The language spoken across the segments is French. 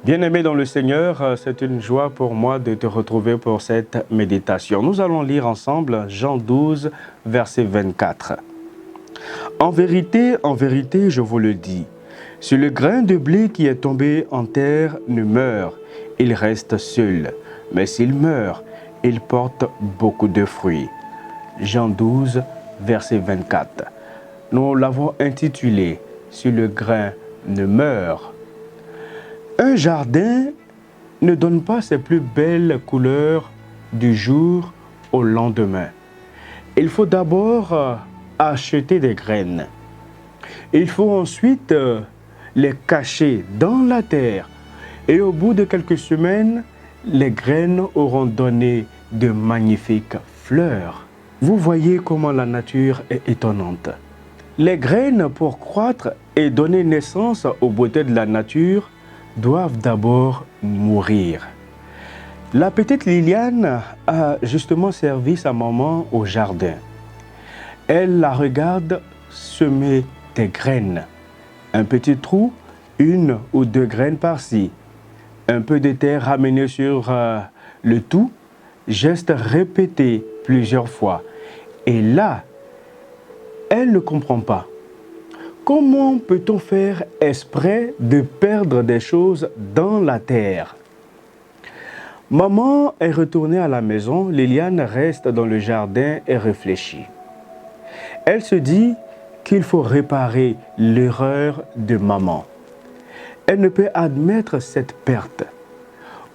Bien-aimé dans le Seigneur, c'est une joie pour moi de te retrouver pour cette méditation. Nous allons lire ensemble Jean 12, verset 24. En vérité, je vous le dis, si le grain de blé qui est tombé en terre ne meurt, il reste seul. Mais s'il meurt, il porte beaucoup de fruits. Jean 12, verset 24. Nous l'avons intitulé « Si le grain ne meurt ». Un jardin ne donne pas ses plus belles couleurs du jour au lendemain. Il faut d'abord acheter des graines. Il faut ensuite les cacher dans la terre. Et au bout de quelques semaines, les graines auront donné de magnifiques fleurs. Vous voyez comment la nature est étonnante. Les graines, pour croître et donner naissance aux beautés de la nature, doivent d'abord mourir. La petite Liliane a justement servi sa maman au jardin. Elle la regarde semer des graines. Un petit trou, une ou deux graines par-ci. Un peu de terre ramenée sur le tout, geste répété plusieurs fois. Et là, elle ne comprend pas. Comment peut-on faire exprès de perdre des choses dans la terre? Maman est retournée à la maison, Liliane reste dans le jardin et réfléchit. Elle se dit qu'il faut réparer l'erreur de maman. Elle ne peut admettre cette perte.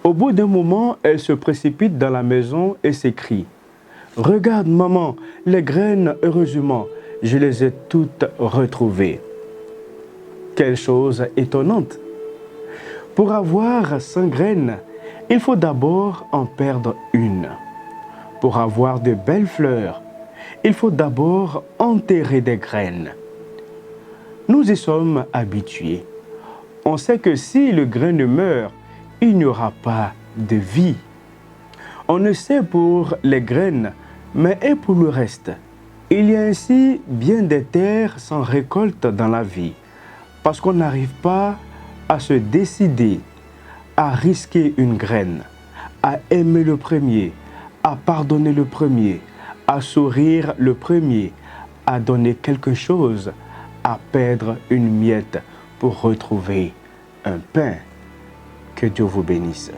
Au bout d'un moment, elle se précipite dans la maison et s'écrie « Regarde maman, les graines, heureusement, je les ai toutes retrouvées. » Quelle chose étonnante! Pour avoir 100 graines, il faut d'abord en perdre une. Pour avoir de belles fleurs, il faut d'abord enterrer des graines. Nous y sommes habitués. On sait que si le grain ne meurt, il n'y aura pas de vie. On ne sait pour les graines, mais et pour le reste. Il y a ainsi bien des terres sans récolte dans la vie, parce qu'on n'arrive pas à se décider à risquer une graine, à aimer le premier, à pardonner le premier, à sourire le premier, à donner quelque chose, à perdre une miette pour retrouver un pain. Que Dieu vous bénisse.